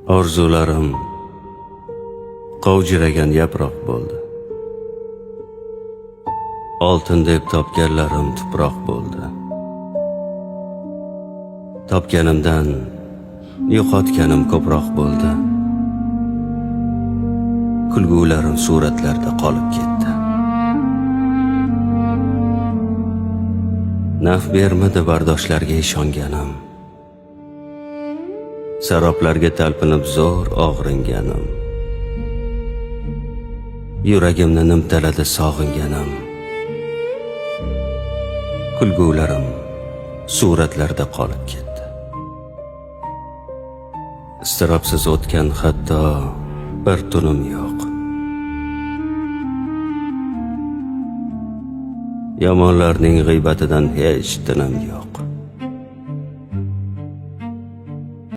Orzularim qovjiragan yaproq bo'ldi. Oltin deb topganlarim tuproq bo'ldi. Topganimdan yo'qotganim ko'proq bo'ldi. Kulgularim suratlarda qolib ketdi. Naf bermadi bardoshlarga ishonganim. Saroblarga talpinib zo'r og'ringanim. Yuragimni nimtaladi sog'inganim. Kulgularim suratlarda qolib ketdi. Istirobsiz o'tgan hatto bir tunim yo'q. Yomonlarning g'aybatidan hech tinim yo'q.